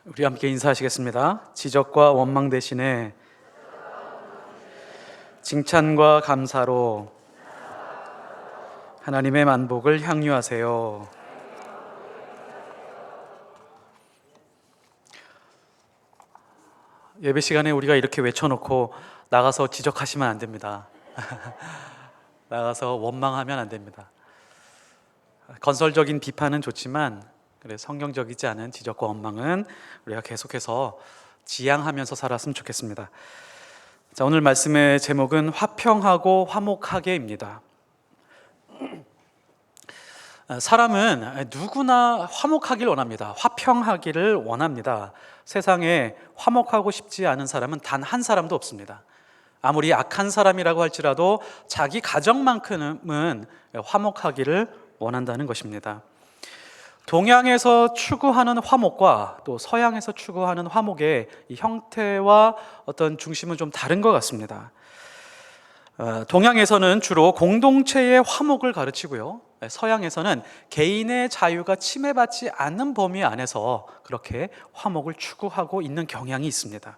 우리 함께 인사하시겠습니다. 지적과 원망 대신에 칭찬과 감사로 하나님의 만복을 향유하세요. 예배 시간에 우리가 이렇게 외쳐놓고 나가서 지적하시면 안 됩니다. 나가서 원망하면 안 됩니다. 건설적인 비판은 좋지만 성경적이지 않은 지적과 원망은 우리가 계속해서 지양하면서 살았으면 좋겠습니다. 자, 오늘 말씀의 제목은 화평하고 화목하게입니다. 사람은 누구나 화목하기를 원합니다. 화평하기를 원합니다. 세상에 화목하고 싶지 않은 사람은 단 한 사람도 없습니다. 아무리 악한 사람이라고 할지라도 자기 가정만큼은 화목하기를 원한다는 것입니다. 동양에서 추구하는 화목과 또 서양에서 추구하는 화목의 이 형태와 어떤 중심은 좀 다른 것 같습니다. 동양에서는 주로 공동체의 화목을 가르치고요, 서양에서는 개인의 자유가 침해받지 않는 범위 안에서 그렇게 화목을 추구하고 있는 경향이 있습니다.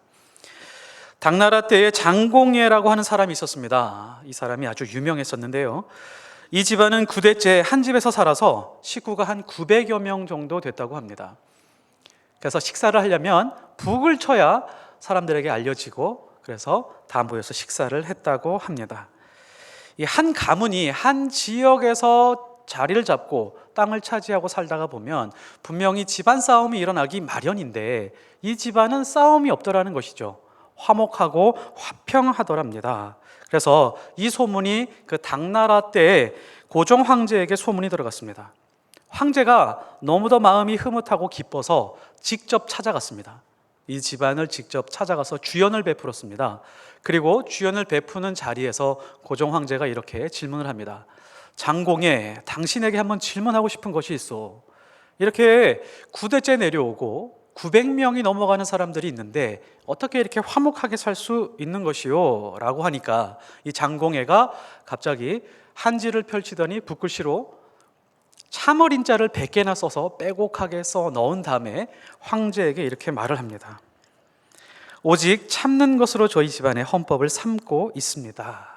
당나라 때에 장공예라고 하는 사람이 있었습니다. 이 사람이 아주 유명했었는데요, 이 집안은 9대째 한 집에서 살아서 식구가 한 900여 명 정도 됐다고 합니다. 그래서 식사를 하려면 북을 쳐야 사람들에게 알려지고, 그래서 다 모여서 식사를 했다고 합니다. 이 한 가문이 한 지역에서 자리를 잡고 땅을 차지하고 살다가 보면 분명히 집안 싸움이 일어나기 마련인데, 이 집안은 싸움이 없더라는 것이죠. 화목하고 화평하더랍니다. 그래서 이 소문이 그 당나라 때 고종 황제에게 소문이 들어갔습니다. 황제가 너무도 마음이 흐뭇하고 기뻐서 직접 찾아갔습니다. 이 집안을 직접 찾아가서 주연을 베풀었습니다. 그리고 주연을 베푸는 자리에서 고종 황제가 이렇게 질문을 합니다. 장공예, 당신에게 한번 질문하고 싶은 것이 있어. 이렇게 9대째 내려오고 900명이 넘어가는 사람들이 있는데 어떻게 이렇게 화목하게 살 수 있는 것이요? 라고 하니까 이 장공예가 갑자기 한지를 펼치더니 붓글씨로 참어린자를 100개나 써서 빼곡하게 써 넣은 다음에 황제에게 이렇게 말을 합니다. 오직 참는 것으로 저희 집안의 헌법을 삼고 있습니다.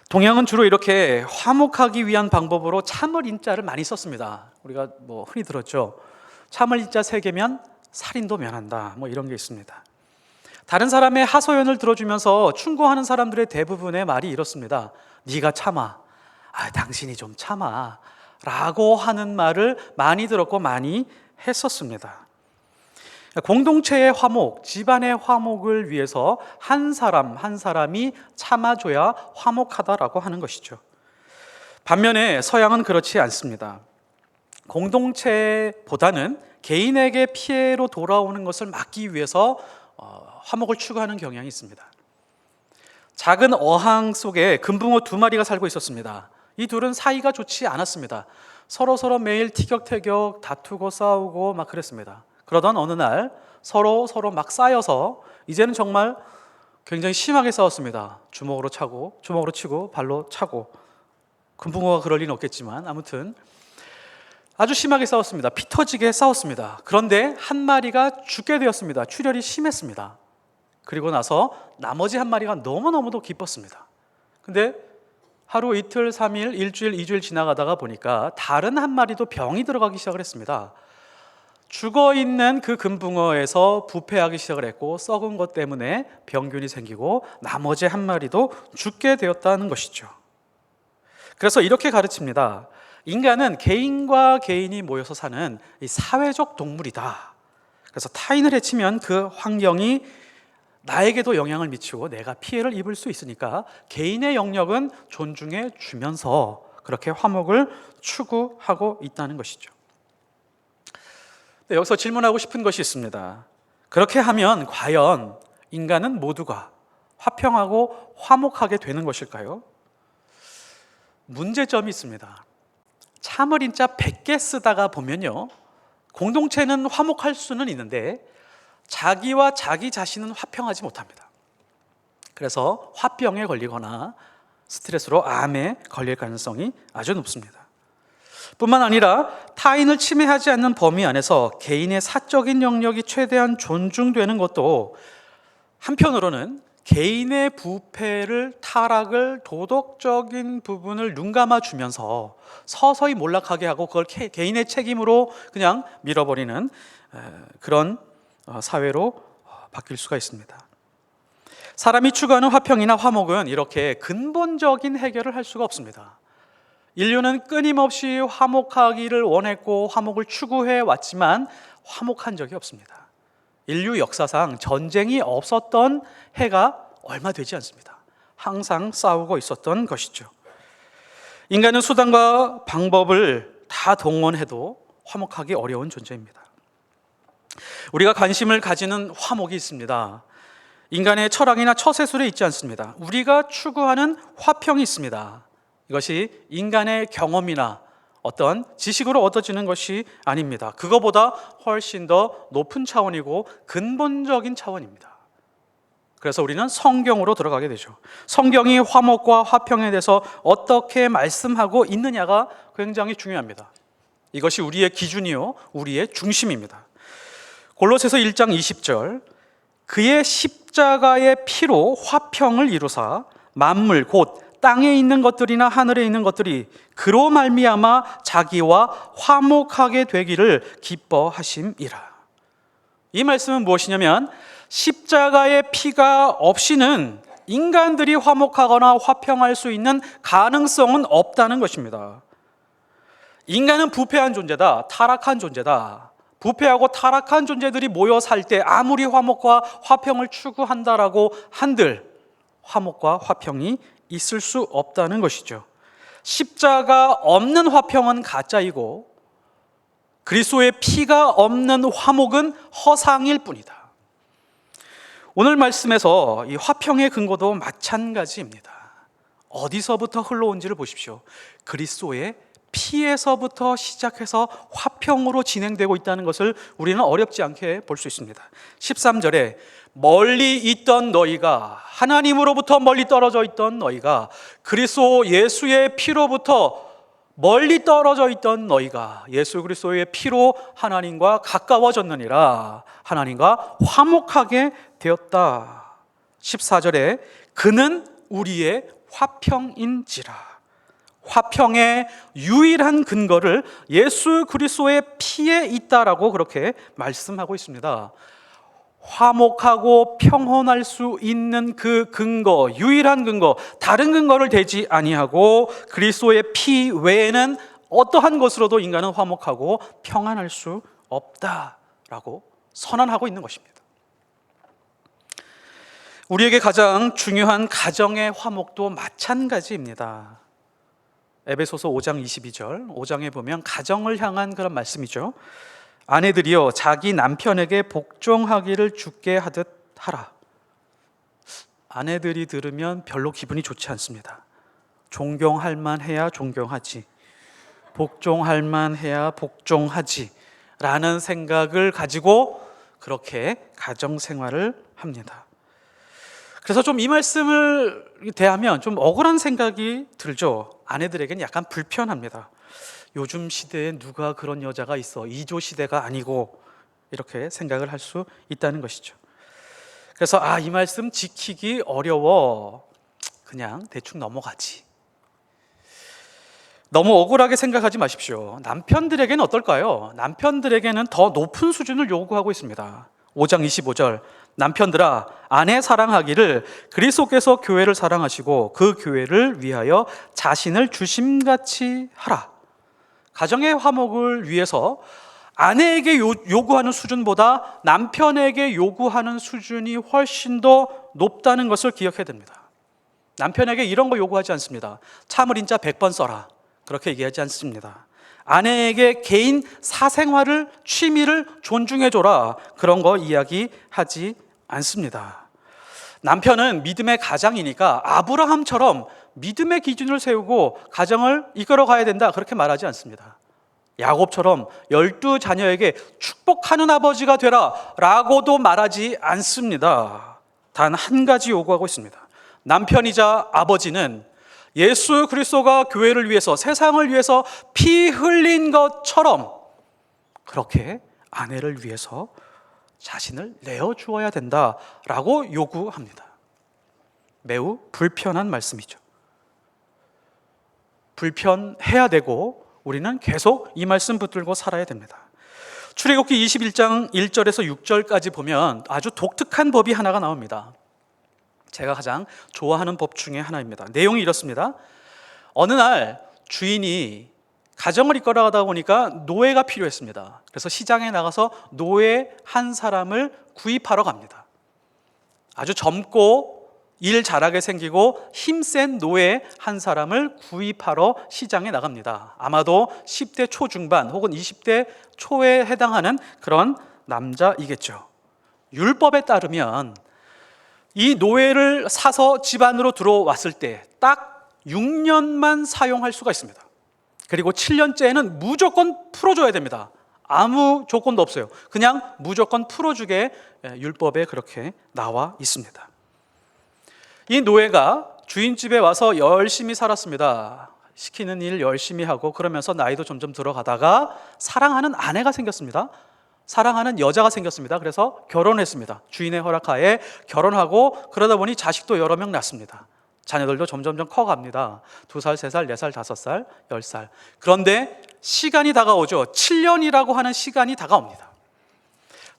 동양은 주로 이렇게 화목하기 위한 방법으로 참을인자를 많이 썼습니다. 우리가 흔히 들었죠. 참을인자 3개면 살인도 면한다, 이런 게 있습니다. 다른 사람의 하소연을 들어주면서 충고하는 사람들의 대부분의 말이 이렇습니다. 네가 참아, 당신이 좀 참아 라고 하는 말을 많이 들었고 많이 했었습니다. 공동체의 화목, 집안의 화목을 위해서 한 사람 한 사람이 참아줘야 화목하다라고 하는 것이죠. 반면에 서양은 그렇지 않습니다. 공동체보다는 개인에게 피해로 돌아오는 것을 막기 위해서 화목을 추구하는 경향이 있습니다. 작은 어항 속에 금붕어 2마리가 살고 있었습니다. 이 둘은 사이가 좋지 않았습니다. 서로 매일 티격태격 다투고 싸우고 막 그랬습니다. 그러던 어느 날 서로 막 쌓여서 이제는 정말 굉장히 심하게 싸웠습니다. 주먹으로 치고 발로 차고. 금붕어가 그럴 리는 없겠지만 아무튼 아주 심하게 싸웠습니다. 피 터지게 싸웠습니다. 그런데 한 마리가 죽게 되었습니다. 출혈이 심했습니다. 그리고 나서 나머지 한 마리가 너무너무도 기뻤습니다. 근데 하루, 이틀, 3일, 일주일, 2주일 지나가다가 보니까 다른 한 마리도 병이 들어가기 시작을 했습니다. 죽어있는 그 금붕어에서 부패하기 시작을 했고, 썩은 것 때문에 병균이 생기고 나머지 한 마리도 죽게 되었다는 것이죠. 그래서 이렇게 가르칩니다. 인간은 개인과 개인이 모여서 사는 이 사회적 동물이다. 그래서 타인을 해치면 그 환경이 나에게도 영향을 미치고 내가 피해를 입을 수 있으니까 개인의 영역은 존중해 주면서 그렇게 화목을 추구하고 있다는 것이죠. 여기서 질문하고 싶은 것이 있습니다. 그렇게 하면 과연 인간은 모두가 화평하고 화목하게 되는 것일까요? 문제점이 있습니다. 참을인자 100개 쓰다가 보면요, 공동체는 화목할 수는 있는데 자기와 자기 자신은 화평하지 못합니다. 그래서 화병에 걸리거나 스트레스로 암에 걸릴 가능성이 아주 높습니다. 뿐만 아니라 타인을 침해하지 않는 범위 안에서 개인의 사적인 영역이 최대한 존중되는 것도 한편으로는 개인의 부패를, 타락을, 도덕적인 부분을 눈감아 주면서 서서히 몰락하게 하고 그걸 개인의 책임으로 그냥 밀어버리는 그런 사회로 바뀔 수가 있습니다. 사람이 추구하는 화평이나 화목은 이렇게 근본적인 해결을 할 수가 없습니다. 인류는 끊임없이 화목하기를 원했고 화목을 추구해 왔지만 화목한 적이 없습니다. 인류 역사상 전쟁이 없었던 해가 얼마 되지 않습니다. 항상 싸우고 있었던 것이죠. 인간은 수단과 방법을 다 동원해도 화목하기 어려운 존재입니다. 우리가 관심을 가지는 화목이 있습니다. 인간의 철학이나 처세술에 있지 않습니다. 우리가 추구하는 화평이 있습니다. 이것이 인간의 경험이나 어떤 지식으로 얻어지는 것이 아닙니다. 그거보다 훨씬 더 높은 차원이고 근본적인 차원입니다. 그래서 우리는 성경으로 들어가게 되죠. 성경이 화목과 화평에 대해서 어떻게 말씀하고 있느냐가 굉장히 중요합니다. 이것이 우리의 기준이요, 우리의 중심입니다. 골로새서 1장 20절, 그의 십자가의 피로 화평을 이루사 만물 곧 땅에 있는 것들이나 하늘에 있는 것들이 그로 말미암아 자기와 화목하게 되기를 기뻐하심이라. 이 말씀은 무엇이냐면 십자가의 피가 없이는 인간들이 화목하거나 화평할 수 있는 가능성은 없다는 것입니다. 인간은 부패한 존재다, 타락한 존재다. 부패하고 타락한 존재들이 모여 살 때 아무리 화목과 화평을 추구한다라고 한들 화목과 화평이 있을 수 없다는 것이죠. 십자가 없는 화평은 가짜이고 그리스도의 피가 없는 화목은 허상일 뿐이다. 오늘 말씀에서 이 화평의 근거도 마찬가지입니다. 어디서부터 흘러온지를 보십시오. 그리스도의 피에서부터 시작해서 화평으로 진행되고 있다는 것을 우리는 어렵지 않게 볼 수 있습니다. 13절에 멀리 있던 너희가, 하나님으로부터 멀리 떨어져 있던 너희가, 그리스도 예수의 피로부터 멀리 떨어져 있던 너희가 예수 그리스도의 피로 하나님과 가까워졌느니라. 하나님과 화목하게 되었다. 14절에 그는 우리의 화평인지라. 화평의 유일한 근거를 예수 그리스도의 피에 있다라고 그렇게 말씀하고 있습니다. 화목하고 평온할 수 있는 그 근거, 유일한 근거, 다른 근거를 대지 아니하고 그리스도의 피 외에는 어떠한 것으로도 인간은 화목하고 평안할 수 없다라고 선언하고 있는 것입니다. 우리에게 가장 중요한 가정의 화목도 마찬가지입니다. 에베소서 5장 22절, 5장에 보면 가정을 향한 그런 말씀이죠. 아내들이여 자기 남편에게 복종하기를 주께 하듯 하라. 아내들이 들으면 별로 기분이 좋지 않습니다. 존경할 만해야 존경하지, 복종할 만해야 복종하지 라는 생각을 가지고 그렇게 가정생활을 합니다. 그래서 좀 이 말씀을 대하면 좀 억울한 생각이 들죠. 아내들에게는 약간 불편합니다. 요즘 시대에 누가 그런 여자가 있어, 2조 시대가 아니고, 이렇게 생각을 할 수 있다는 것이죠. 그래서 이 말씀 지키기 어려워, 그냥 대충 넘어가지. 너무 억울하게 생각하지 마십시오. 남편들에게는 어떨까요? 남편들에게는 더 높은 수준을 요구하고 있습니다. 5장 25절, 남편들아 아내 사랑하기를 그리스도께서 교회를 사랑하시고 그 교회를 위하여 자신을 주심같이 하라. 가정의 화목을 위해서 아내에게 요구하는 수준보다 남편에게 요구하는 수준이 훨씬 더 높다는 것을 기억해야 됩니다. 남편에게 이런 거 요구하지 않습니다. 참을 인자 100번 써라, 그렇게 얘기하지 않습니다. 아내에게 개인 사생활을, 취미를 존중해줘라, 그런 거 이야기하지 않습니다. 남편은 믿음의 가장이니까 아브라함처럼 믿음의 기준을 세우고 가정을 이끌어 가야 된다, 그렇게 말하지 않습니다. 야곱처럼 12자녀에게 축복하는 아버지가 되라 라고도 말하지 않습니다. 단 한 가지 요구하고 있습니다. 남편이자 아버지는 예수 그리스도가 교회를 위해서, 세상을 위해서 피 흘린 것처럼 그렇게 아내를 위해서 자신을 내어주어야 된다라고 요구합니다. 매우 불편한 말씀이죠. 불편해야 되고 우리는 계속 이 말씀 붙들고 살아야 됩니다. 출애굽기 21장 1절에서 6절까지 보면 아주 독특한 법이 하나가 나옵니다. 제가 가장 좋아하는 법 중에 하나입니다. 내용이 이렇습니다. 어느 날 주인이 가정을 이끌어가다 보니까 노예가 필요했습니다. 그래서 시장에 나가서 노예 한 사람을 구입하러 갑니다. 아주 젊고 일 잘하게 생기고 힘센 노예 한 사람을 구입하러 시장에 나갑니다. 아마도 10대 초중반 혹은 20대 초에 해당하는 그런 남자이겠죠. 율법에 따르면 이 노예를 사서 집 안으로 들어왔을 때 딱 6년만 사용할 수가 있습니다. 그리고 7년째에는 무조건 풀어줘야 됩니다. 아무 조건도 없어요. 그냥 무조건 풀어주게 율법에 그렇게 나와 있습니다. 이 노예가 주인 집에 와서 열심히 살았습니다. 시키는 일 열심히 하고 그러면서 나이도 점점 들어가다가 사랑하는 아내가 생겼습니다. 사랑하는 여자가 생겼습니다. 그래서 결혼했습니다. 주인의 허락하에 결혼하고 그러다 보니 자식도 여러 명 낳습니다. 자녀들도 점점 커갑니다. 2살, 3살, 4살, 5살, 10살. 그런데 시간이 다가오죠. 7년이라고 하는 시간이 다가옵니다.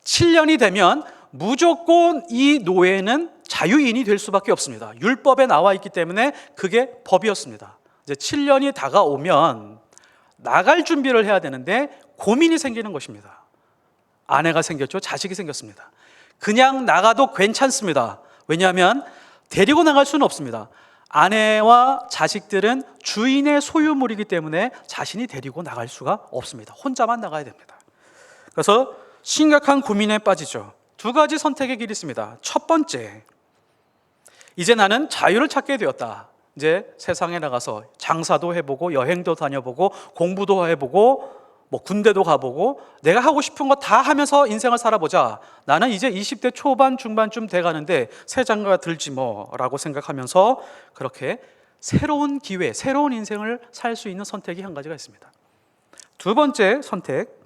7년이 되면 무조건 이 노예는 자유인이 될 수밖에 없습니다. 율법에 나와 있기 때문에 그게 법이었습니다. 이제 7년이 다가오면 나갈 준비를 해야 되는데 고민이 생기는 것입니다. 아내가 생겼죠. 자식이 생겼습니다. 그냥 나가도 괜찮습니다. 왜냐하면 데리고 나갈 수는 없습니다. 아내와 자식들은 주인의 소유물이기 때문에 자신이 데리고 나갈 수가 없습니다. 혼자만 나가야 됩니다. 그래서 심각한 고민에 빠지죠. 2가지 선택의 길이 있습니다. 첫 번째, 이제 나는 자유를 찾게 되었다. 이제 세상에 나가서 장사도 해보고 여행도 다녀보고 공부도 해보고 뭐 군대도 가보고 내가 하고 싶은 거 다 하면서 인생을 살아보자. 나는 이제 20대 초반 중반쯤 돼가는데 새 장가가 들지 뭐라고 생각하면서 그렇게 새로운 기회, 새로운 인생을 살 수 있는 선택이 한 가지가 있습니다. 2번째 선택,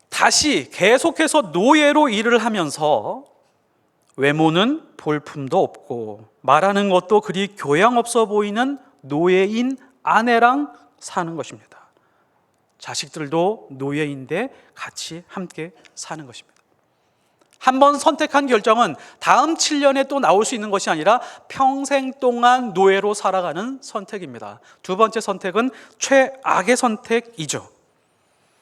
다시 계속해서 노예로 일을 하면서 외모는 볼품도 없고 말하는 것도 그리 교양 없어 보이는 노예인 아내랑 사는 것입니다. 자식들도 노예인데 같이 함께 사는 것입니다. 한번 선택한 결정은 다음 7년에 또 나올 수 있는 것이 아니라 평생 동안 노예로 살아가는 선택입니다. 2번째 선택은 최악의 선택이죠.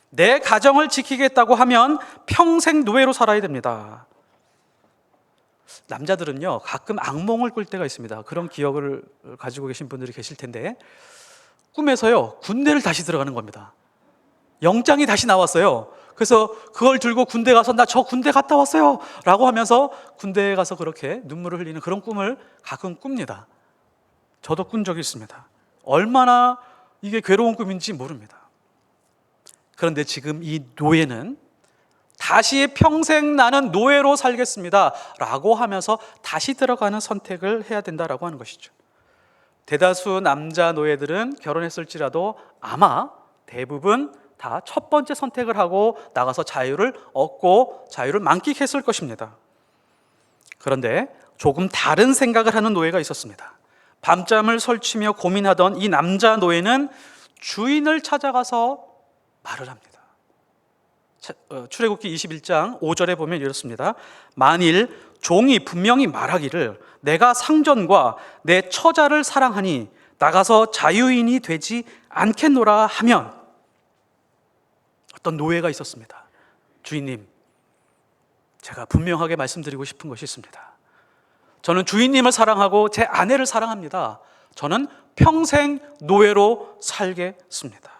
내 가정을 지키겠다고 하면 평생 노예로 살아야 됩니다. 남자들은요, 가끔 악몽을 꿀 때가 있습니다. 그런 기억을 가지고 계신 분들이 계실 텐데, 꿈에서요, 군대를 다시 들어가는 겁니다. 영장이 다시 나왔어요. 그래서 그걸 들고 군대 가서 나 저 군대 갔다 왔어요 라고 하면서 군대에 가서 그렇게 눈물을 흘리는 그런 꿈을 가끔 꿉니다. 저도 꾼 적이 있습니다. 얼마나 이게 괴로운 꿈인지 모릅니다. 그런데 지금 이 노예는 다시 평생 나는 노예로 살겠습니다 라고 하면서 다시 들어가는 선택을 해야 된다라고 하는 것이죠. 대다수 남자 노예들은 결혼했을지라도 아마 대부분 다 첫 번째 선택을 하고 나가서 자유를 얻고 자유를 만끽했을 것입니다. 그런데 조금 다른 생각을 하는 노예가 있었습니다. 밤잠을 설치며 고민하던 이 남자 노예는 주인을 찾아가서 말을 합니다. 출애굽기 21장 5절에 보면 이렇습니다. 만일 종이 분명히 말하기를 내가 상전과 내 처자를 사랑하니 나가서 자유인이 되지 않겠노라 하면, 어떤 노예가 있었습니다. 주인님, 제가 분명하게 말씀드리고 싶은 것이 있습니다. 저는 주인님을 사랑하고 제 아내를 사랑합니다. 저는 평생 노예로 살겠습니다.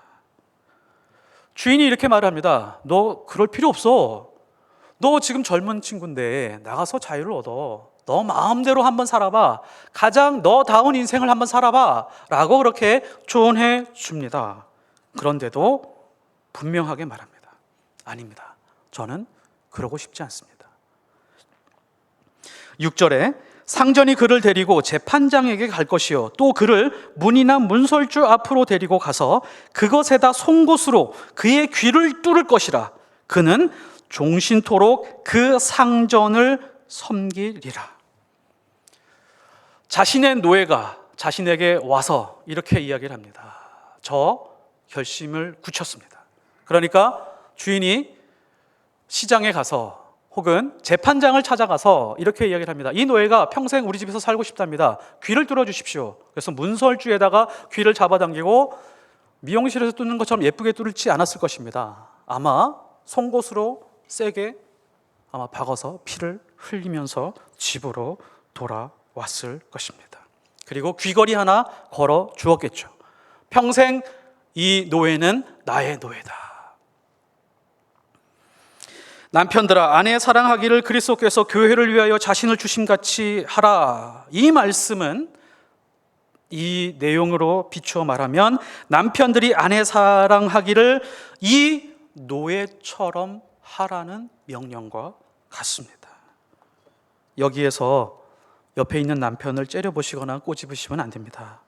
주인이 이렇게 말합니다. 너 그럴 필요 없어. 너 지금 젊은 친구인데 나가서 자유를 얻어. 너 마음대로 한번 살아봐. 가장 너다운 인생을 한번 살아봐 라고 그렇게 조언해 줍니다. 그런데도 분명하게 말합니다. 아닙니다. 저는 그러고 싶지 않습니다. 6절에 상전이 그를 데리고 재판장에게 갈 것이요 또 그를 문이나 문설주 앞으로 데리고 가서 그것에다 송곳으로 그의 귀를 뚫을 것이라. 그는 종신토록 그 상전을 섬기리라. 자신의 노예가 자신에게 와서 이렇게 이야기를 합니다. 저 결심을 굳혔습니다. 그러니까 주인이 시장에 가서 혹은 재판장을 찾아가서 이렇게 이야기를 합니다. 이 노예가 평생 우리 집에서 살고 싶답니다. 귀를 뚫어 주십시오. 그래서 문설주에다가 귀를 잡아당기고 미용실에서 뚫는 것처럼 예쁘게 뚫지 않았을 것입니다. 아마 송곳으로 세게 아마 박아서 피를 흘리면서 집으로 돌아왔을 것입니다. 그리고 귀걸이 하나 걸어 주었겠죠. 평생 이 노예는 나의 노예다. 남편들아 아내 사랑하기를 그리스도께서 교회를 위하여 자신을 주심같이 하라. 이 말씀은 이 내용으로 비추어 말하면 남편들이 아내 사랑하기를 이 노예처럼 하라는 명령과 같습니다. 여기에서 옆에 있는 남편을 째려보시거나 꼬집으시면 안 됩니다.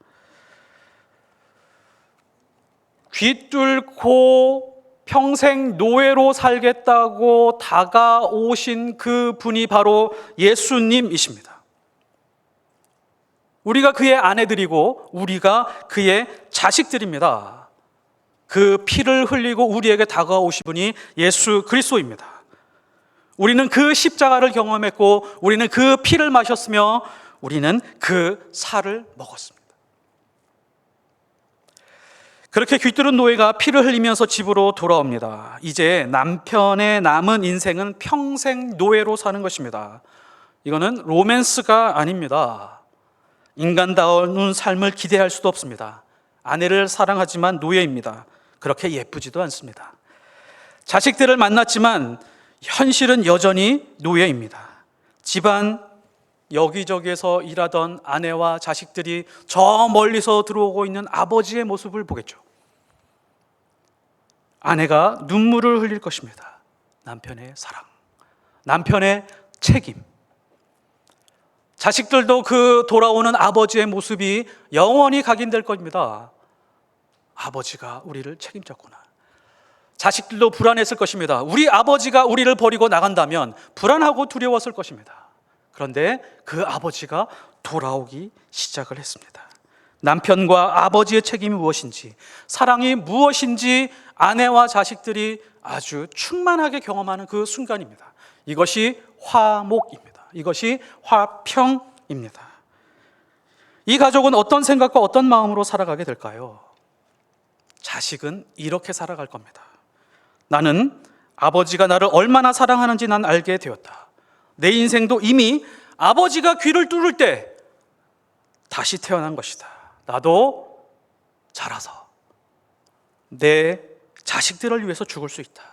귀 뚫고 평생 노예로 살겠다고 다가오신 그 분이 바로 예수님이십니다. 우리가 그의 아내들이고 우리가 그의 자식들입니다. 그 피를 흘리고 우리에게 다가오신 분이 예수 그리스도입니다. 우리는 그 십자가를 경험했고 우리는 그 피를 마셨으며 우리는 그 살을 먹었습니다. 그렇게 귀뚫은 노예가 피를 흘리면서 집으로 돌아옵니다. 이제 남편의 남은 인생은 평생 노예로 사는 것입니다. 이거는 로맨스가 아닙니다. 인간다운 삶을 기대할 수도 없습니다. 아내를 사랑하지만 노예입니다. 그렇게 예쁘지도 않습니다. 자식들을 만났지만 현실은 여전히 노예입니다. 집안 여기저기에서 일하던 아내와 자식들이 저 멀리서 들어오고 있는 아버지의 모습을 보겠죠. 아내가 눈물을 흘릴 것입니다. 남편의 사랑, 남편의 책임. 자식들도 그 돌아오는 아버지의 모습이 영원히 각인될 겁니다. 아버지가 우리를 책임졌구나. 자식들도 불안했을 것입니다. 우리 아버지가 우리를 버리고 나간다면 불안하고 두려웠을 것입니다. 그런데 그 아버지가 돌아오기 시작을 했습니다. 남편과 아버지의 책임이 무엇인지, 사랑이 무엇인지 아내와 자식들이 아주 충만하게 경험하는 그 순간입니다. 이것이 화목입니다. 이것이 화평입니다. 이 가족은 어떤 생각과 어떤 마음으로 살아가게 될까요? 자식은 이렇게 살아갈 겁니다. 나는 아버지가 나를 얼마나 사랑하는지 난 알게 되었다. 내 인생도 이미 아버지가 귀를 뚫을 때 다시 태어난 것이다. 나도 자라서 내 자식들을 위해서 죽을 수 있다.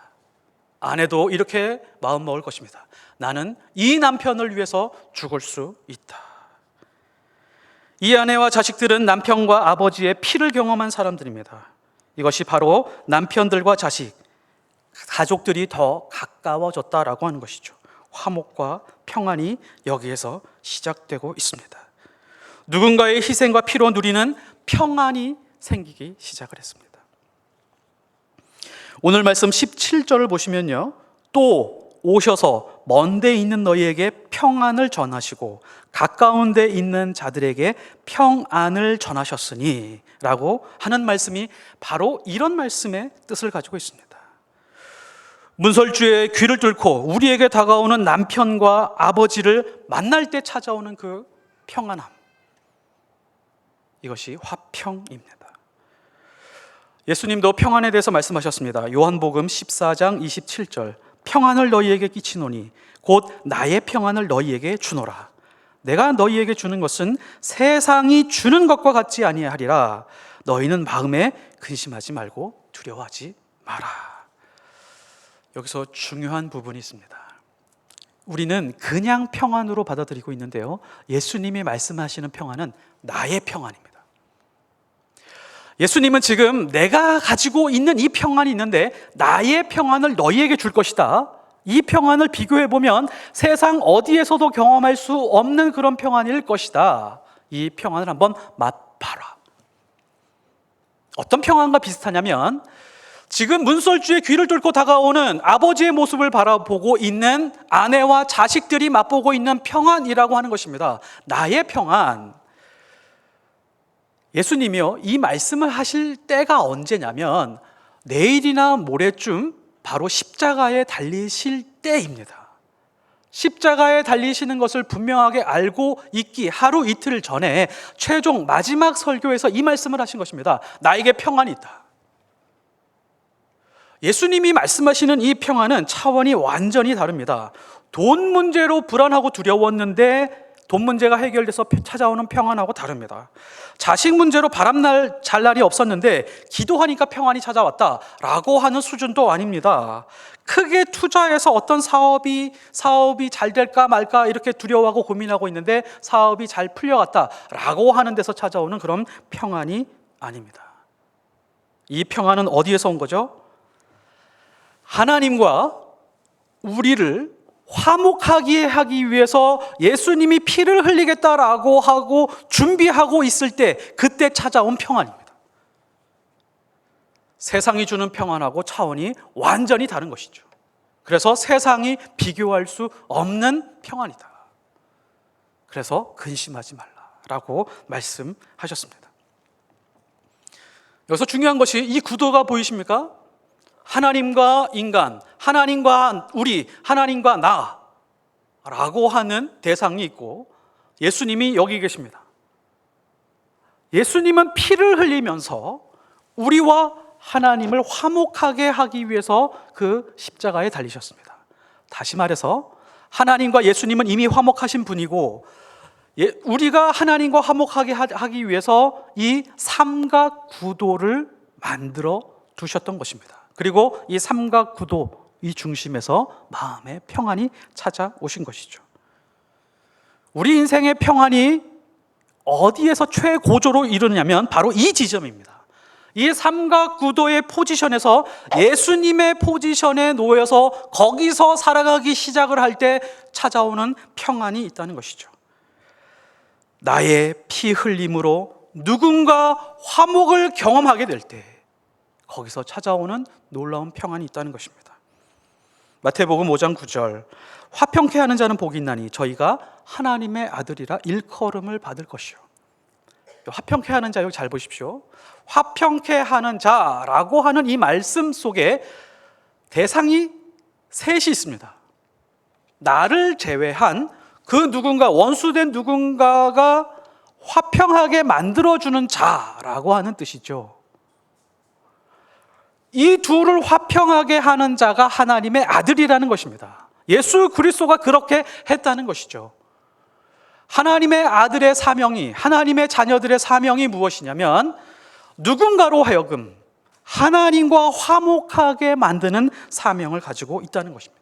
아내도 이렇게 마음 먹을 것입니다. 나는 이 남편을 위해서 죽을 수 있다. 이 아내와 자식들은 남편과 아버지의 피를 경험한 사람들입니다. 이것이 바로 남편들과 자식, 가족들이 더 가까워졌다라고 하는 것이죠. 화목과 평안이 여기에서 시작되고 있습니다. 누군가의 희생과 피로 누리는 평안이 생기기 시작을 했습니다. 오늘 말씀 17절을 보시면요, 또 오셔서 먼 데 있는 너희에게 평안을 전하시고 가까운 데 있는 자들에게 평안을 전하셨으니 라고 하는 말씀이 바로 이런 말씀의 뜻을 가지고 있습니다. 문설주의 귀를 뚫고 우리에게 다가오는 남편과 아버지를 만날 때 찾아오는 그 평안함, 이것이 화평입니다. 예수님도 평안에 대해서 말씀하셨습니다. 요한복음 14장 27절, 평안을 너희에게 끼치노니 곧 나의 평안을 너희에게 주노라. 내가 너희에게 주는 것은 세상이 주는 것과 같지 아니하리라. 너희는 마음에 근심하지 말고 두려워하지 마라. 여기서 중요한 부분이 있습니다. 우리는 그냥 평안으로 받아들이고 있는데요, 예수님이 말씀하시는 평안은 나의 평안입니다. 예수님은 지금 내가 가지고 있는 이 평안이 있는데 나의 평안을 너희에게 줄 것이다, 이 평안을 비교해보면 세상 어디에서도 경험할 수 없는 그런 평안일 것이다. 이 평안을 한번 맛봐라. 어떤 평안과 비슷하냐면 지금 문설주에 귀를 뚫고 다가오는 아버지의 모습을 바라보고 있는 아내와 자식들이 맛보고 있는 평안이라고 하는 것입니다. 나의 평안. 예수님이요, 이 말씀을 하실 때가 언제냐면 내일이나 모레쯤 바로 십자가에 달리실 때입니다. 십자가에 달리시는 것을 분명하게 알고 있기 하루 이틀 전에 최종 마지막 설교에서 이 말씀을 하신 것입니다. 나에게 평안이 있다. 예수님이 말씀하시는 이 평안은 차원이 완전히 다릅니다. 돈 문제로 불안하고 두려웠는데 돈 문제가 해결돼서 찾아오는 평안하고 다릅니다. 자식 문제로 바람날 잘 날이 없었는데 기도하니까 평안이 찾아왔다라고 하는 수준도 아닙니다. 크게 투자해서 어떤 사업이 잘 될까 말까 이렇게 두려워하고 고민하고 있는데 사업이 잘 풀려갔다라고 하는 데서 찾아오는 그런 평안이 아닙니다. 이 평안은 어디에서 온 거죠? 하나님과 우리를 화목하게 하기 위해서 예수님이 피를 흘리겠다라고 하고 준비하고 있을 때 그때 찾아온 평안입니다. 세상이 주는 평안하고 차원이 완전히 다른 것이죠. 그래서 세상이 비교할 수 없는 평안이다. 그래서 근심하지 말라라고 말씀하셨습니다. 여기서 중요한 것이 이 구도가 보이십니까? 하나님과 인간, 하나님과 우리, 하나님과 나라고 하는 대상이 있고 예수님이 여기 계십니다. 예수님은 피를 흘리면서 우리와 하나님을 화목하게 하기 위해서 그 십자가에 달리셨습니다. 다시 말해서 하나님과 예수님은 이미 화목하신 분이고 우리가 하나님과 화목하게 하기 위해서 이 삼각구도를 만들어 두셨던 것입니다. 그리고 이 삼각구도 이 중심에서 마음의 평안이 찾아오신 것이죠. 우리 인생의 평안이 어디에서 최고조로 이르냐면 바로 이 지점입니다. 이 삼각구도의 포지션에서 예수님의 포지션에 놓여서 거기서 살아가기 시작을 할 때 찾아오는 평안이 있다는 것이죠. 나의 피 흘림으로 누군가 화목을 경험하게 될 때 거기서 찾아오는 놀라운 평안이 있다는 것입니다. 마태복음 5장 9절 화평케 하는 자는 복이 있나니 저희가 하나님의 아들이라 일컬음을 받을 것이요. 화평케 하는 자 여기 잘 보십시오. 화평케 하는 자라고 하는 이 말씀 속에 대상이 셋이 있습니다. 나를 제외한 그 누군가, 원수된 누군가가 화평하게 만들어주는 자라고 하는 뜻이죠. 이 둘을 화평하게 하는 자가 하나님의 아들이라는 것입니다. 예수 그리스도가 그렇게 했다는 것이죠. 하나님의 아들의 사명이, 하나님의 자녀들의 사명이 무엇이냐면 누군가로 하여금 하나님과 화목하게 만드는 사명을 가지고 있다는 것입니다.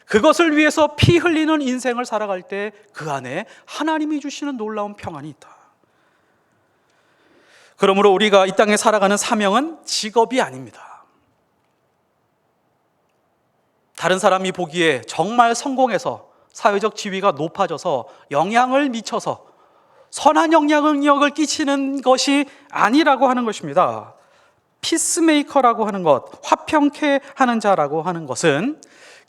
그것을 위해서 피 흘리는 인생을 살아갈 때 그 안에 하나님이 주시는 놀라운 평안이 있다. 그러므로 우리가 이 땅에 살아가는 사명은 직업이 아닙니다. 다른 사람이 보기에 정말 성공해서 사회적 지위가 높아져서 영향을 미쳐서 선한 영향력을 끼치는 것이 아니라고 하는 것입니다. 피스메이커라고 하는 것, 화평케 하는 자라고 하는 것은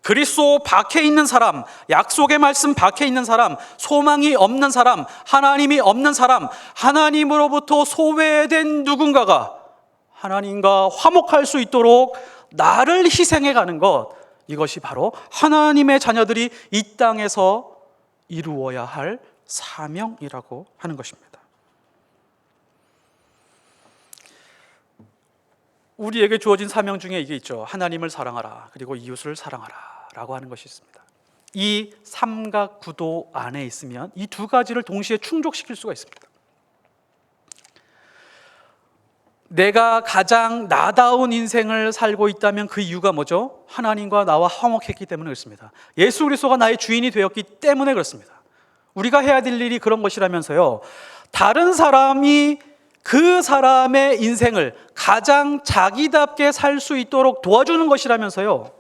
그리스도 밖에 있는 사람, 약속의 말씀 밖에 있는 사람, 소망이 없는 사람, 하나님이 없는 사람, 하나님으로부터 소외된 누군가가 하나님과 화목할 수 있도록 나를 희생해 가는 것, 이것이 바로 하나님의 자녀들이 이 땅에서 이루어야 할 사명이라고 하는 것입니다. 우리에게 주어진 사명 중에 이게 있죠. 하나님을 사랑하라, 그리고 이웃을 사랑하라 라고 하는 것이 있습니다. 이 삼각구도 안에 있으면 이 두 가지를 동시에 충족시킬 수가 있습니다. 내가 가장 나다운 인생을 살고 있다면 그 이유가 뭐죠? 하나님과 나와 화목했기 때문에 그렇습니다. 예수 그리스도가 나의 주인이 되었기 때문에 그렇습니다. 우리가 해야 될 일이 그런 것이라면서요, 다른 사람이 그 사람의 인생을 가장 자기답게 살 수 있도록 도와주는 것이라면서요,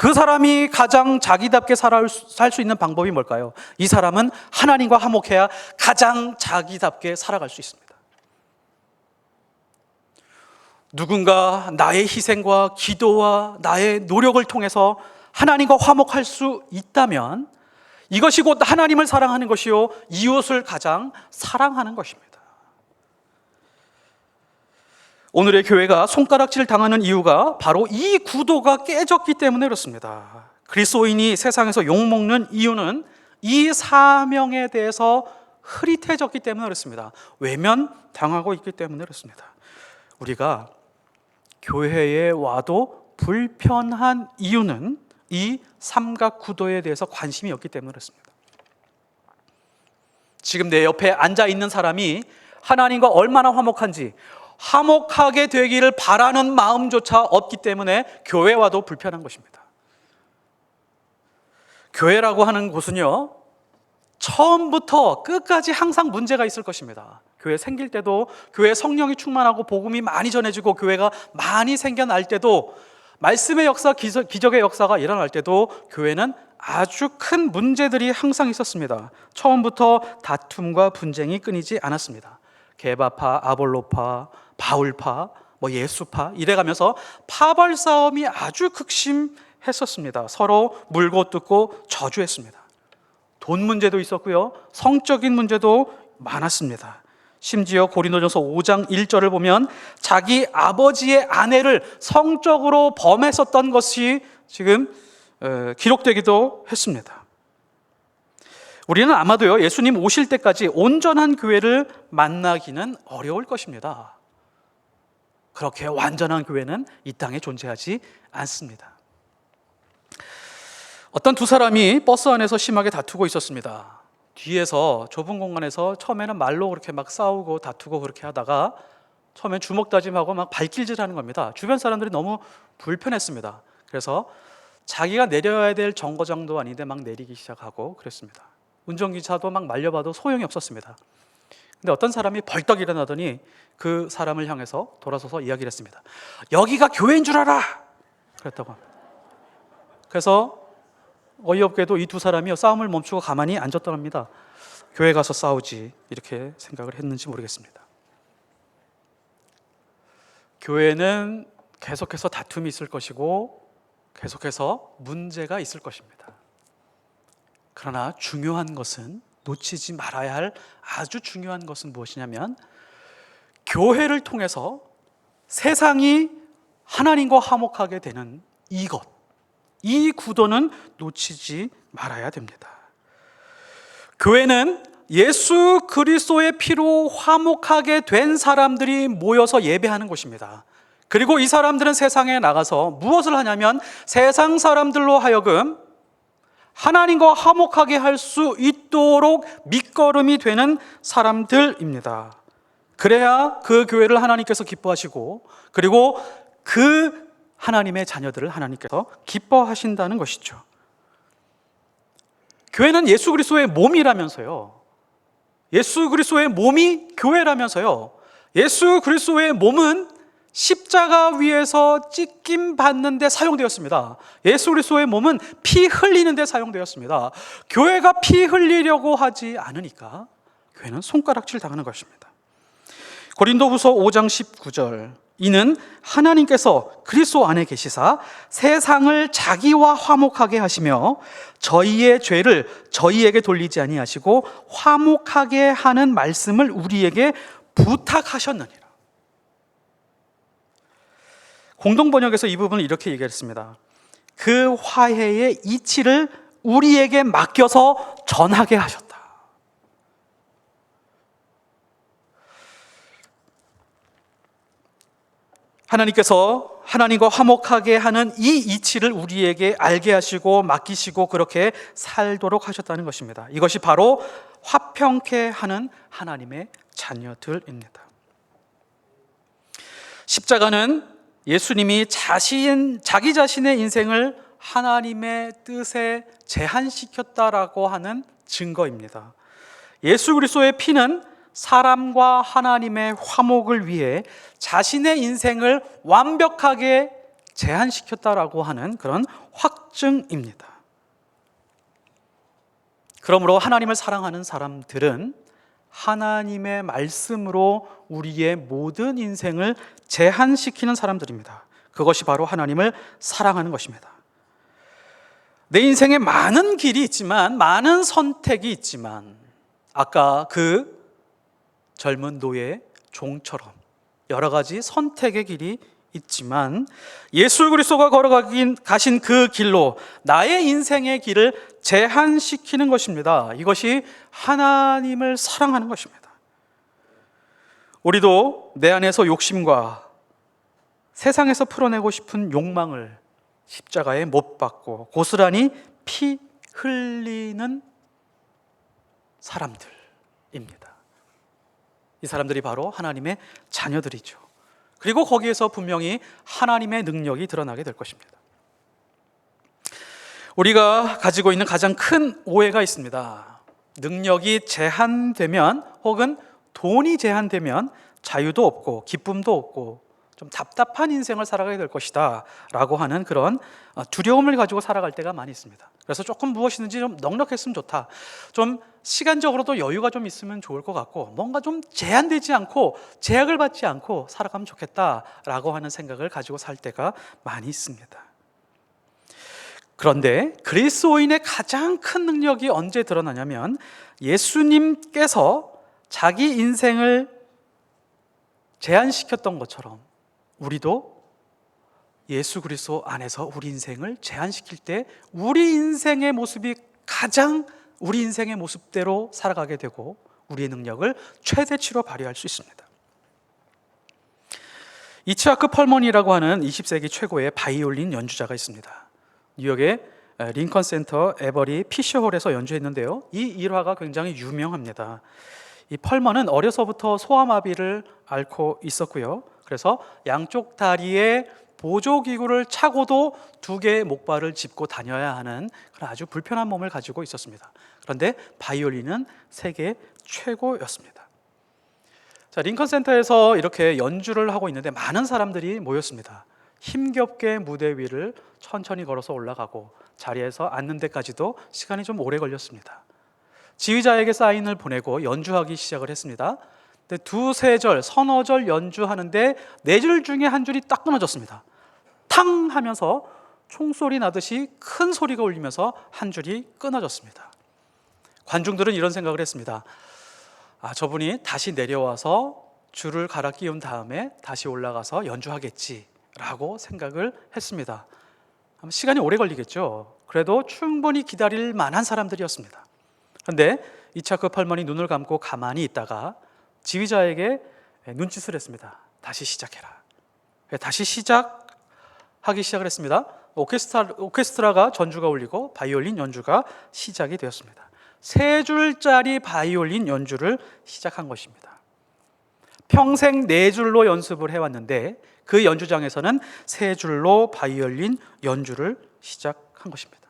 그 사람이 가장 자기답게 살 수 있는 방법이 뭘까요? 이 사람은 하나님과 화목해야 가장 자기답게 살아갈 수 있습니다. 누군가 나의 희생과 기도와 나의 노력을 통해서 하나님과 화목할 수 있다면 이것이 곧 하나님을 사랑하는 것이요 이웃을 가장 사랑하는 것입니다. 오늘의 교회가 손가락질 당하는 이유가 바로 이 구도가 깨졌기 때문에 그렇습니다. 그리스도인이 세상에서 욕먹는 이유는 이 사명에 대해서 흐릿해졌기 때문에 그렇습니다. 외면당하고 있기 때문에 그렇습니다. 우리가 교회에 와도 불편한 이유는 이 삼각 구도에 대해서 관심이 없기 때문에 그렇습니다. 지금 내 옆에 앉아 있는 사람이 하나님과 얼마나 화목한지, 화목하게 되기를 바라는 마음조차 없기 때문에 교회 와도 불편한 것입니다. 교회라고 하는 곳은요, 처음부터 끝까지 항상 문제가 있을 것입니다. 교회 생길 때도, 교회 성령이 충만하고 복음이 많이 전해지고 교회가 많이 생겨날 때도, 말씀의 역사, 기적의 역사가 일어날 때도 교회는 아주 큰 문제들이 항상 있었습니다. 처음부터 다툼과 분쟁이 끊이지 않았습니다. 게바파, 아볼로파, 바울파, 예수파 이래가면서 파벌 싸움이 아주 극심했었습니다. 서로 물고 뜯고 저주했습니다. 돈 문제도 있었고요, 성적인 문제도 많았습니다. 심지어 고린도전서 5장 1절을 보면 자기 아버지의 아내를 성적으로 범했었던 것이 지금 기록되기도 했습니다. 우리는 아마도요, 예수님 오실 때까지 온전한 교회를 만나기는 어려울 것입니다. 그렇게 완전한 교회는 이 땅에 존재하지 않습니다. 어떤 두 사람이 버스 안에서 심하게 다투고 있었습니다. 뒤에서 좁은 공간에서 처음에는 말로 그렇게 막 싸우고 다투고 그렇게 하다가 처음엔 주먹 다짐하고 막 발길질하는 겁니다. 주변 사람들이 너무 불편했습니다. 그래서 자기가 내려야 될 정거장도 아닌데 막 내리기 시작하고 그랬습니다. 운전기사도 막 말려봐도 소용이 없었습니다. 근데 어떤 사람이 벌떡 일어나더니 그 사람을 향해서 돌아서서 이야기를 했습니다. 여기가 교회인 줄 알아! 그랬다고 합니다. 그래서 어이없게도 이 두 사람이 싸움을 멈추고 가만히 앉았다고 합니다. 교회 가서 싸우지 이렇게 생각을 했는지 모르겠습니다. 교회는 계속해서 다툼이 있을 것이고 계속해서 문제가 있을 것입니다. 그러나 중요한 것은, 놓치지 말아야 할 아주 중요한 것은 무엇이냐면 교회를 통해서 세상이 하나님과 화목하게 되는 이것, 이 구도는 놓치지 말아야 됩니다. 교회는 예수 그리스도의 피로 화목하게 된 사람들이 모여서 예배하는 곳입니다. 그리고 이 사람들은 세상에 나가서 무엇을 하냐면 세상 사람들로 하여금 하나님과 화목하게 할 수 있도록 밑거름이 되는 사람들입니다. 그래야 그 교회를 하나님께서 기뻐하시고, 그리고 그 하나님의 자녀들을 하나님께서 기뻐하신다는 것이죠. 교회는 예수 그리스도의 몸이라면서요. 예수 그리스도의 몸이 교회라면서요. 예수 그리스도의 몸은 십자가 위에서 찢김 받는 데 사용되었습니다. 예수 그리스도의 몸은 피 흘리는 데 사용되었습니다. 교회가 피 흘리려고 하지 않으니까 교회는 손가락질 당하는 것입니다. 고린도후서 5장 19절, 이는 하나님께서 그리스도 안에 계시사 세상을 자기와 화목하게 하시며 저희의 죄를 저희에게 돌리지 아니하시고 화목하게 하는 말씀을 우리에게 부탁하셨느니라. 공동번역에서 이 부분을 이렇게 얘기했습니다. 그 화해의 이치를 우리에게 맡겨서 전하게 하셨다. 하나님께서 하나님과 화목하게 하는 이 이치를 우리에게 알게 하시고 맡기시고 그렇게 살도록 하셨다는 것입니다. 이것이 바로 화평케 하는 하나님의 자녀들입니다. 십자가는 예수님이 자기 자신의 인생을 하나님의 뜻에 제한시켰다라고 하는 증거입니다. 예수 그리스도의 피는 사람과 하나님의 화목을 위해 자신의 인생을 완벽하게 제한시켰다라고 하는 그런 확증입니다. 그러므로 하나님을 사랑하는 사람들은 하나님의 말씀으로 우리의 모든 인생을 제한시키는 사람들입니다. 그것이 바로 하나님을 사랑하는 것입니다. 내 인생에 많은 길이 있지만, 많은 선택이 있지만, 아까 그 젊은 노예 종처럼 여러 가지 선택의 길이 있지만, 예수 그리스도가 가신 그 길로 나의 인생의 길을 제한시키는 것입니다. 이것이 하나님을 사랑하는 것입니다. 우리도 내 안에서 욕심과 세상에서 풀어내고 싶은 욕망을 십자가에 못 박고 고스란히 피 흘리는 사람들입니다. 이 사람들이 바로 하나님의 자녀들이죠. 그리고 거기에서 분명히 하나님의 능력이 드러나게 될 것입니다. 우리가 가지고 있는 가장 큰 오해가 있습니다. 능력이 제한되면, 혹은 돈이 제한되면 자유도 없고 기쁨도 없고 좀 답답한 인생을 살아가게 될 것이다 라고 하는 그런 두려움을 가지고 살아갈 때가 많이 있습니다. 그래서 조금 무엇이든지 좀 넉넉했으면 좋다, 좀 시간적으로도 여유가 좀 있으면 좋을 것 같고, 뭔가 좀 제한되지 않고 제약을 받지 않고 살아가면 좋겠다라고 하는 생각을 가지고 살 때가 많이 있습니다. 그런데 그리스도인의 가장 큰 능력이 언제 드러나냐면, 예수님께서 자기 인생을 제한시켰던 것처럼 우리도 예수 그리스도 안에서 우리 인생을 제한시킬 때 우리 인생의 모습이 가장 우리 인생의 모습대로 살아가게 되고 우리의 능력을 최대치로 발휘할 수 있습니다. 이츠하크 펄먼이라고 하는 20세기 최고의 바이올린 연주자가 있습니다. 뉴욕의 링컨 센터 에버리 피셔홀에서 연주했는데요, 이 일화가 굉장히 유명합니다. 이 펄먼은 어려서부터 소아마비를 앓고 있었고요, 그래서 양쪽 다리에 보조기구를 차고도 2개의 목발을 짚고 다녀야 하는 그런 아주 불편한 몸을 가지고 있었습니다. 그런데 바이올린은 세계 최고였습니다. 자, 링컨 센터에서 이렇게 연주를 하고 있는데 많은 사람들이 모였습니다. 힘겹게 무대 위를 천천히 걸어서 올라가고 자리에서 앉는 데까지도 시간이 좀 오래 걸렸습니다. 지휘자에게 사인을 보내고 연주하기 시작을 했습니다. 근데 2-3절, 서너 절 연주하는데 4줄 중에 한 줄이 딱 끊어졌습니다. 탕 하면서 총소리 나듯이 큰 소리가 울리면서 한 줄이 끊어졌습니다. 관중들은 이런 생각을 했습니다. 저분이 다시 내려와서 줄을 갈아 끼운 다음에 다시 올라가서 연주하겠지라고 생각을 했습니다. 시간이 오래 걸리겠죠. 그래도 충분히 기다릴 만한 사람들이었습니다. 그런데 이츠하크 펄먼이 눈을 감고 가만히 있다가 지휘자에게 눈짓을 했습니다. 다시 시작해라. 다시 시작하기 시작을 했습니다. 오케스트라가 전주가 울리고 바이올린 연주가 시작이 되었습니다. 3줄짜리 바이올린 연주를 시작한 것입니다. 평생 4줄로 연습을 해왔는데 그 연주장에서는 3줄로 바이올린 연주를 시작한 것입니다.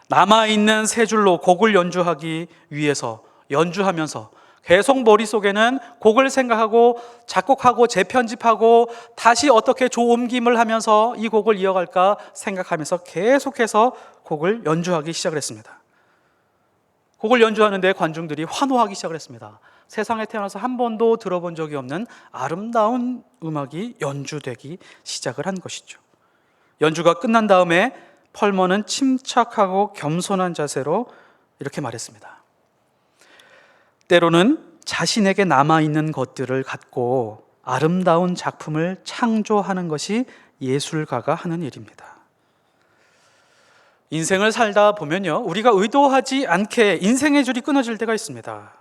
남아있는 3줄로 곡을 연주하기 위해서 연주하면서 계속 머릿속에는 곡을 생각하고 작곡하고 재편집하고 다시 어떻게 조옮김을 하면서 이 곡을 이어갈까 생각하면서 계속해서 곡을 연주하기 시작을 했습니다. 곡을 연주하는데 관중들이 환호하기 시작을 했습니다. 세상에 태어나서 한 번도 들어본 적이 없는 아름다운 음악이 연주되기 시작을 한 것이죠. 연주가 끝난 다음에 펄먼은 침착하고 겸손한 자세로 이렇게 말했습니다. 때로는 자신에게 남아있는 것들을 갖고 아름다운 작품을 창조하는 것이 예술가가 하는 일입니다. 인생을 살다 보면요, 우리가 의도하지 않게 인생의 줄이 끊어질 때가 있습니다.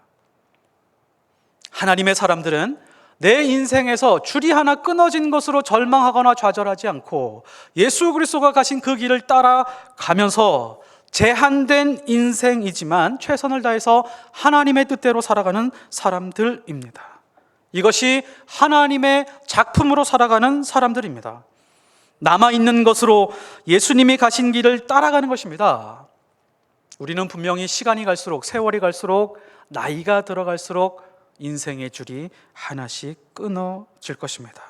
하나님의 사람들은 내 인생에서 줄이 하나 끊어진 것으로 절망하거나 좌절하지 않고 예수 그리스도가 가신 그 길을 따라가면서 제한된 인생이지만 최선을 다해서 하나님의 뜻대로 살아가는 사람들입니다. 이것이 하나님의 작품으로 살아가는 사람들입니다. 남아있는 것으로 예수님이 가신 길을 따라가는 것입니다. 우리는 분명히 시간이 갈수록, 세월이 갈수록, 나이가 들어갈수록 인생의 줄이 하나씩 끊어질 것입니다.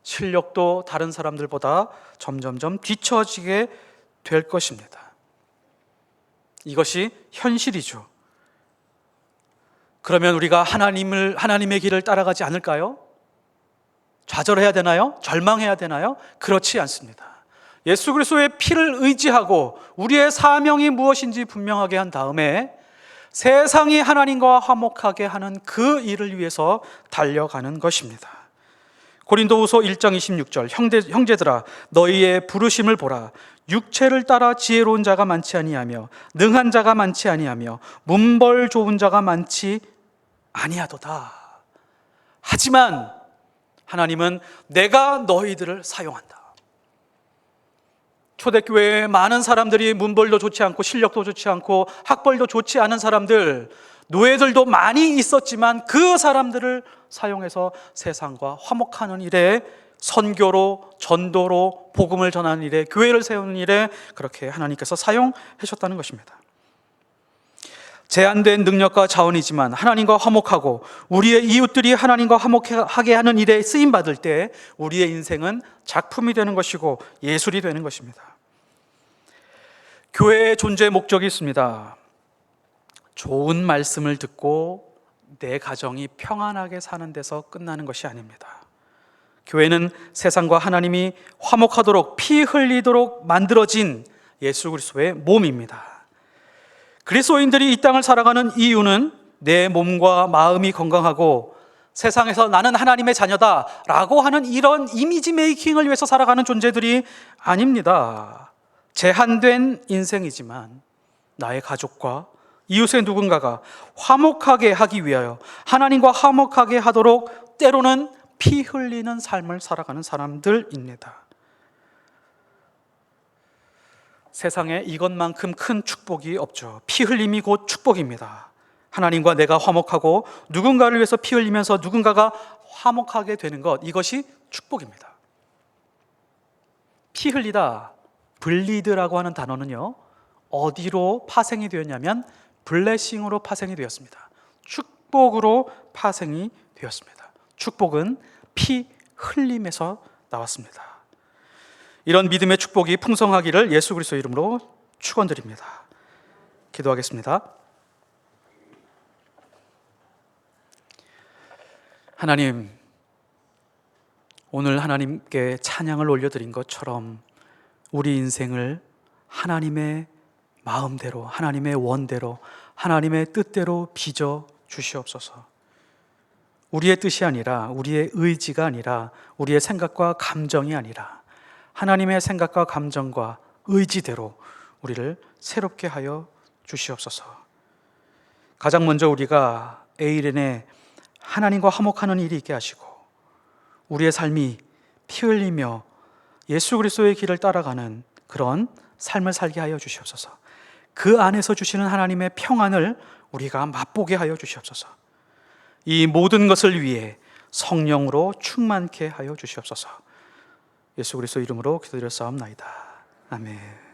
실력도 다른 사람들보다 점점점 뒤처지게 될 것입니다. 이것이 현실이죠. 그러면 우리가 하나님의 길을 따라가지 않을까요? 좌절해야 되나요? 절망해야 되나요? 그렇지 않습니다. 예수 그리스도의 피를 의지하고 우리의 사명이 무엇인지 분명하게 한 다음에 세상이 하나님과 화목하게 하는 그 일을 위해서 달려가는 것입니다. 고린도후서 1장 26절 형제들아 너희의 부르심을 보라. 육체를 따라 지혜로운 자가 많지 아니하며 능한 자가 많지 아니하며 문벌 좋은 자가 많지 아니하도다. 하지만 하나님은 내가 너희들을 사용한다. 초대교회에 많은 사람들이 문벌도 좋지 않고 실력도 좋지 않고 학벌도 좋지 않은 사람들, 노예들도 많이 있었지만 그 사람들을 사용해서 세상과 화목하는 일에, 선교로, 전도로, 복음을 전하는 일에, 교회를 세우는 일에 그렇게 하나님께서 사용하셨다는 것입니다. 제한된 능력과 자원이지만 하나님과 화목하고 우리의 이웃들이 하나님과 화목하게 하는 일에 쓰임받을 때 우리의 인생은 작품이 되는 것이고 예술이 되는 것입니다. 교회의 존재 목적이 있습니다. 좋은 말씀을 듣고 내 가정이 평안하게 사는 데서 끝나는 것이 아닙니다. 교회는 세상과 하나님이 화목하도록 피 흘리도록 만들어진 예수 그리스도의 몸입니다. 그리스도인들이 이 땅을 살아가는 이유는 내 몸과 마음이 건강하고 세상에서 나는 하나님의 자녀다라고 하는 이런 이미지 메이킹을 위해서 살아가는 존재들이 아닙니다. 제한된 인생이지만 나의 가족과 이웃의 누군가가 화목하게 하기 위하여 하나님과 화목하게 하도록 때로는 피 흘리는 삶을 살아가는 사람들입니다. 세상에 이것만큼 큰 축복이 없죠. 피 흘림이 곧 축복입니다. 하나님과 내가 화목하고 누군가를 위해서 피 흘리면서 누군가가 화목하게 되는 것, 이것이 축복입니다. 피 흘리다, 블리드라고 하는 단어는요, 어디로 파생이 되었냐면 블레싱으로 파생이 되었습니다. 축복으로 파생이 되었습니다. 축복은 피 흘림에서 나왔습니다. 이런 믿음의 축복이 풍성하기를 예수 그리스도 이름으로 축원드립니다. 기도하겠습니다. 하나님, 오늘 하나님께 찬양을 올려드린 것처럼 우리 인생을 하나님의 마음대로, 하나님의 원대로, 하나님의 뜻대로 빚어 주시옵소서. 우리의 뜻이 아니라, 우리의 의지가 아니라, 우리의 생각과 감정이 아니라 하나님의 생각과 감정과 의지대로 우리를 새롭게 하여 주시옵소서. 가장 먼저 우리가 에이렌에 하나님과 화목하는 일이 있게 하시고 우리의 삶이 피 흘리며 예수 그리스도의 길을 따라가는 그런 삶을 살게 하여 주시옵소서. 그 안에서 주시는 하나님의 평안을 우리가 맛보게 하여 주시옵소서. 이 모든 것을 위해 성령으로 충만케 하여 주시옵소서. 예수 그리스도 이름으로 기도드렸사옵나이다. 아멘.